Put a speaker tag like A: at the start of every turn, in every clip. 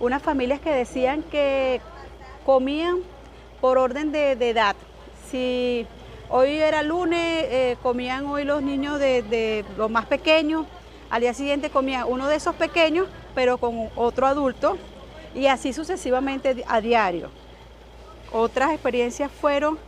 A: unas familias que decían que comían por orden de edad. Si hoy era lunes, comían hoy los niños de los más pequeños, al día siguiente comía uno de esos pequeños, pero con otro adulto, y así sucesivamente a diario. Otras experiencias fueron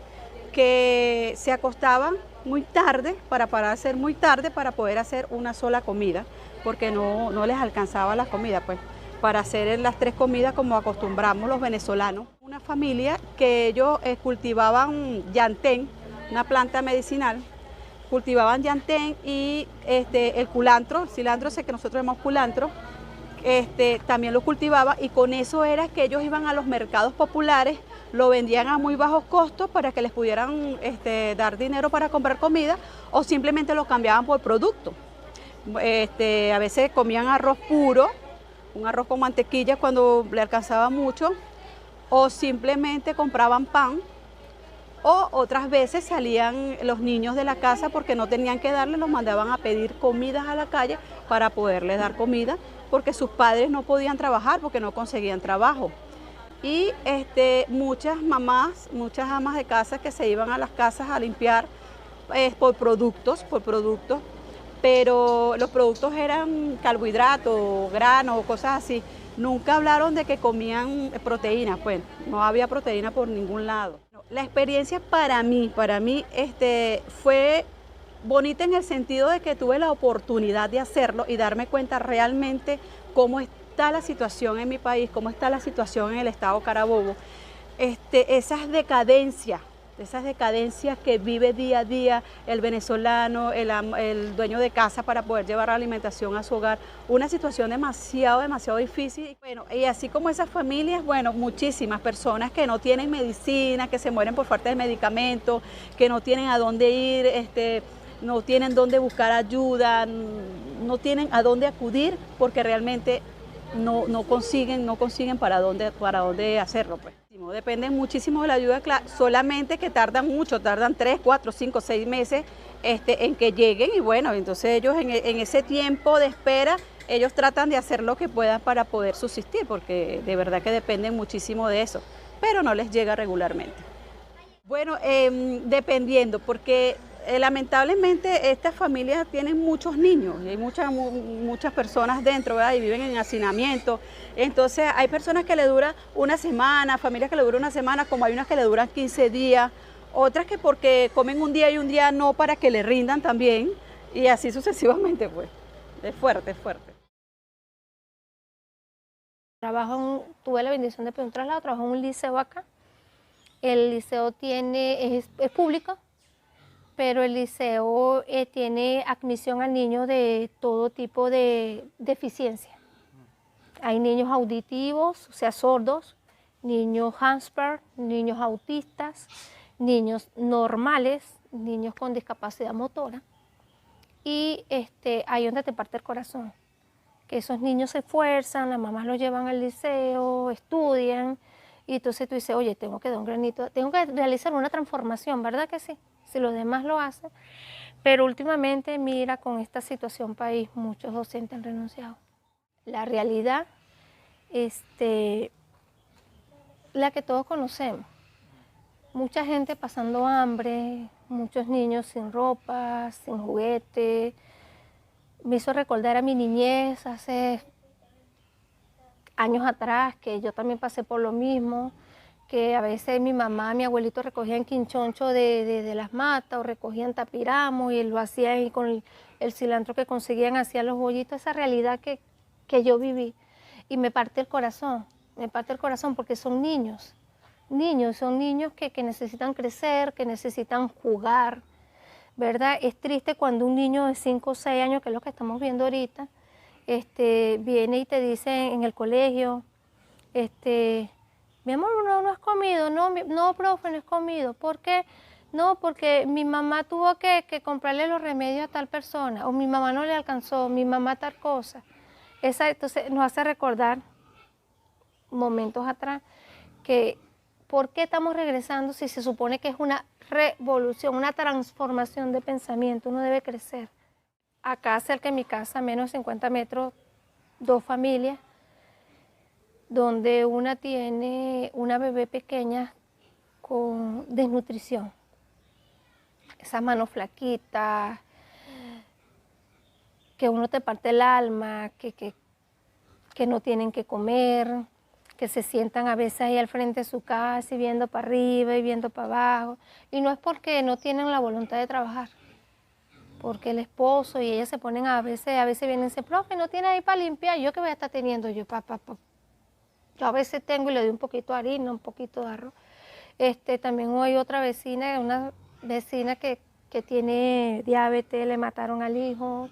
A: que se acostaban muy tarde para hacer muy tarde para poder hacer una sola comida, porque no les alcanzaba la comida, pues, para hacer las tres comidas como acostumbramos los venezolanos. Una familia que ellos cultivaban llantén, una planta medicinal, cultivaban llantén y el culantro, el cilantro ese que nosotros llamamos culantro, también lo cultivaba y con eso era que ellos iban a los mercados populares, lo vendían a muy bajos costos para que les pudieran dar dinero para comprar comida o simplemente lo cambiaban por producto. A veces comían arroz puro, un arroz con mantequilla cuando le alcanzaba mucho, o simplemente compraban pan, o otras veces salían los niños de la casa porque no tenían que darle, los mandaban a pedir comidas a la calle para poderles dar comida, porque sus padres no podían trabajar porque no conseguían trabajo. Y muchas mamás, muchas amas de casa que se iban a las casas a limpiar por productos, pero los productos eran carbohidratos, granos, cosas así. Nunca hablaron de que comían proteínas, pues no había proteína por ningún lado. La experiencia para mí fue bonita en el sentido de que tuve la oportunidad de hacerlo y darme cuenta realmente cómo está la situación en mi país, cómo está la situación en el estado Carabobo. Esas decadencias que vive día a día el venezolano, el dueño de casa para poder llevar la alimentación a su hogar, una situación demasiado difícil. Bueno, y así como esas familias, bueno, muchísimas personas que no tienen medicina, que se mueren por falta de medicamentos, que no tienen a dónde ir, no tienen dónde buscar ayuda, no tienen a dónde acudir porque realmente no consiguen para dónde hacerlo, pues. Dependen muchísimo de la ayuda, solamente que tardan mucho, tardan 3, 4, 5, 6 meses en que lleguen y bueno, entonces ellos en ese tiempo de espera, ellos tratan de hacer lo que puedan para poder subsistir, porque de verdad que dependen muchísimo de eso, pero no les llega regularmente. Bueno, dependiendo, porque lamentablemente estas familias tienen muchos niños y hay muchas personas dentro, ¿verdad? Y viven en hacinamiento. Entonces hay personas que le dura una semana, familias que le duran una semana, como hay unas que le duran 15 días, otras que porque comen un día y un día no para que le rindan también, y así sucesivamente, pues. Es fuerte, es fuerte.
B: Tuve la bendición de pedir un traslado, trabajo en un liceo acá. El liceo es público, pero el liceo tiene admisión a niños de todo tipo de deficiencia. Hay niños auditivos, o sea, sordos, niños Asperger, niños autistas, niños normales, niños con discapacidad motora. Y ahí donde te parte el corazón, que esos niños se esfuerzan, las mamás los llevan al liceo, estudian, y entonces tú dices, oye, tengo que dar un granito, tengo que realizar una transformación, ¿verdad que sí? Si los demás lo hacen. Pero últimamente, mira, con esta situación país, muchos docentes han renunciado. La realidad, la que todos conocemos. Mucha gente pasando hambre, muchos niños sin ropa, sin juguete. Me hizo recordar a mi niñez hace años atrás, que yo también pasé por lo mismo, que a veces mi mamá, mi abuelito recogían quinchoncho de las matas o recogían tapiramo y lo hacían y con el cilantro que conseguían hacían los bollitos, esa realidad que yo viví. Y me parte el corazón porque son niños, son niños que necesitan crecer, que necesitan jugar, ¿verdad? Es triste cuando un niño de 5 o 6 años, que es lo que estamos viendo ahorita, viene y te dice en el colegio, mi amor, no has comido, no, profe, no has comido. ¿Por qué? No, porque mi mamá tuvo que comprarle los remedios a tal persona, o mi mamá no le alcanzó, mi mamá tal cosa. Entonces nos hace recordar momentos atrás que ¿por qué estamos regresando si se supone que es una revolución, una transformación de pensamiento? Uno debe crecer. Acá cerca de mi casa, a menos de 50 metros, 2 familias. donde una tiene una bebé pequeña con desnutrición. Esas manos flaquitas, que uno te parte el alma, que no tienen que comer, que se sientan a veces ahí al frente de su casa y viendo para arriba y viendo para abajo. Y no es porque no tienen la voluntad de trabajar, porque el esposo y ellas se ponen a veces vienen y dicen, profe, no tiene ahí para limpiar, ¿yo qué voy a estar teniendo? Yo a veces tengo y le doy un poquito de harina, un poquito de arroz. También hay otra vecina, una vecina que tiene diabetes, le mataron al hijo.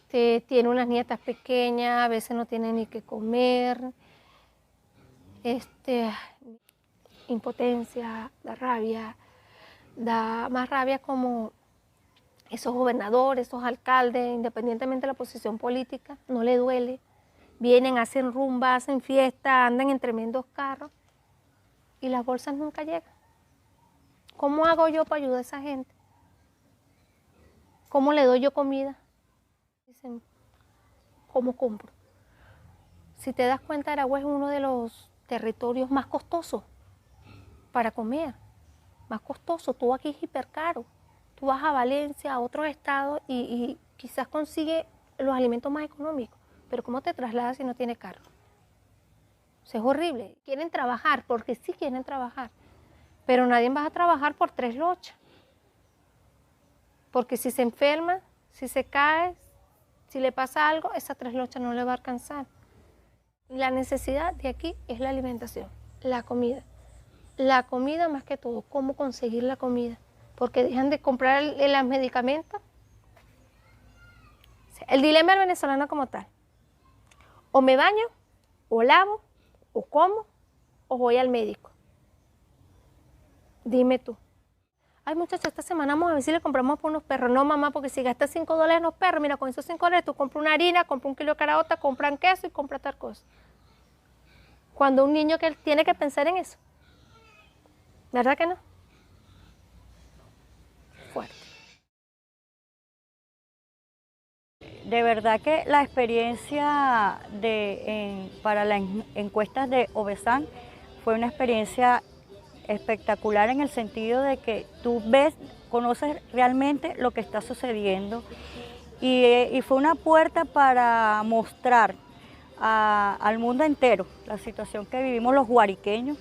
B: Tiene unas nietas pequeñas, a veces no tiene ni qué comer. Impotencia, da más rabia como esos gobernadores, esos alcaldes, independientemente de la posición política, no le duele. Vienen, hacen rumba, hacen fiesta, andan en tremendos carros y las bolsas nunca llegan. ¿Cómo hago yo para ayudar a esa gente? ¿Cómo le doy yo comida? Dicen, ¿cómo compro? Si te das cuenta, Aragua es uno de los territorios más costosos para comer, más costoso. Todo aquí es hipercaro. Tú vas a Valencia, a otros estados y quizás consigues los alimentos más económicos, pero ¿cómo te trasladas si no tienes carro? O sea, es horrible. Quieren trabajar, porque sí quieren trabajar, pero nadie va a trabajar por 3 lochas. Porque si se enferma, si se cae, si le pasa algo, esas 3 lochas no le va a alcanzar. La necesidad de aquí es la alimentación, la comida. La comida más que todo, cómo conseguir la comida. Porque dejan de comprar los medicamentos. El dilema del venezolano como tal. O me baño, o lavo, o como, o voy al médico. Dime tú. Ay, muchachos, esta semana vamos a ver si le compramos por unos perros. No, mamá, porque si gastas $5 en los perros, mira, con esos $5 tú compras una harina, compras 1 kilo de caraota, compras queso y compras tal cosa. Cuando un niño que tiene que pensar en eso. ¿Verdad que no? Fuerte.
C: De verdad que la experiencia para las encuestas de Obesan fue una experiencia espectacular en el sentido de que tú conoces realmente lo que está sucediendo y fue una puerta para mostrar al mundo entero la situación que vivimos los guariqueños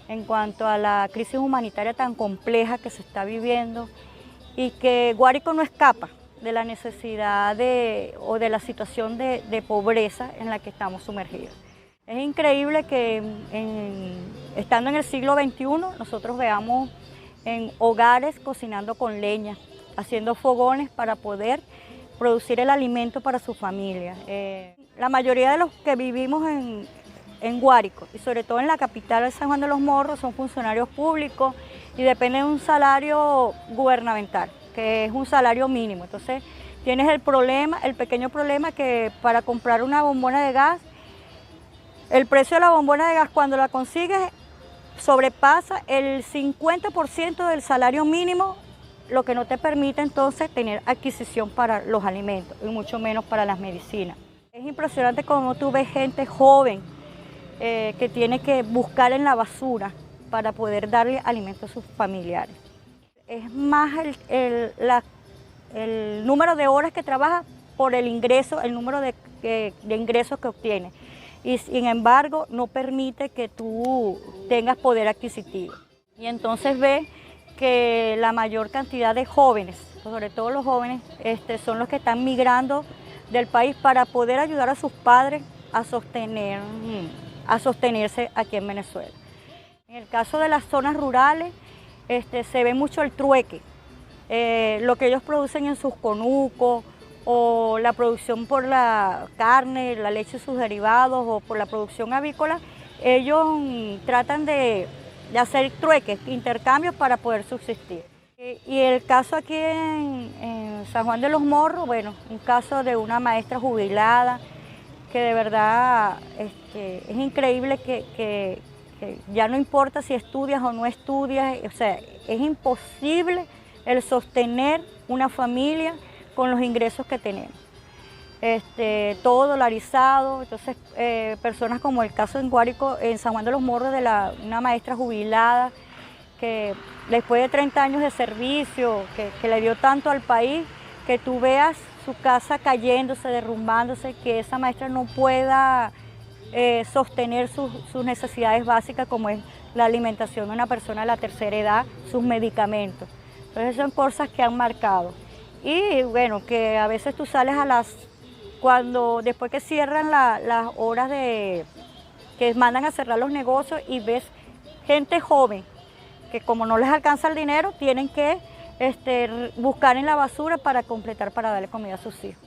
C: en cuanto a la crisis humanitaria tan compleja que se está viviendo y que Guárico no escapa de la necesidad o de la situación de pobreza en la que estamos sumergidos. Es increíble que estando en el siglo XXI nosotros veamos en hogares cocinando con leña, haciendo fogones para poder producir el alimento para su familia. La mayoría de los que vivimos en Guárico y sobre todo en la capital de San Juan de los Morros son funcionarios públicos y dependen de un salario gubernamental, que es un salario mínimo. Entonces tienes el pequeño problema que para comprar una bombona de gas, el precio de la bombona de gas cuando la consigues sobrepasa el 50% del salario mínimo, lo que no te permite entonces tener adquisición para los alimentos y mucho menos para las medicinas. Es impresionante cómo tú ves gente joven que tiene que buscar en la basura para poder darle alimento a sus familiares. Es más el número de horas que trabaja por el ingreso, el número de ingresos que obtiene. Y sin embargo no permite que tú tengas poder adquisitivo. Y entonces ve que la mayor cantidad de jóvenes, sobre todo los jóvenes, son los que están migrando del país para poder ayudar a sus padres a sostenerse aquí en Venezuela. En el caso de las zonas rurales, se ve mucho el trueque, lo que ellos producen en sus conucos, o la producción por la carne, la leche y sus derivados, o por la producción avícola, ellos tratan de hacer trueques, intercambios para poder subsistir. Y el caso aquí en San Juan de los Morros, bueno, un caso de una maestra jubilada, que de verdad es increíble que ya no importa si estudias o no estudias, o sea, es imposible el sostener una familia con los ingresos que tenemos. todo dolarizado. Entonces personas como el caso en Guárico, en San Juan de los Morros, de una maestra jubilada que después de 30 años de servicio, que le dio tanto al país, que tú veas su casa cayéndose, derrumbándose, que esa maestra no pueda sostener sus necesidades básicas, como es la alimentación de una persona de la tercera edad, sus medicamentos. Entonces son cosas que han marcado. Y bueno, que a veces tú sales después que cierran las horas que mandan a cerrar los negocios, y ves gente joven que como no les alcanza el dinero, tienen que buscar en la basura para completar, para darle comida a sus hijos.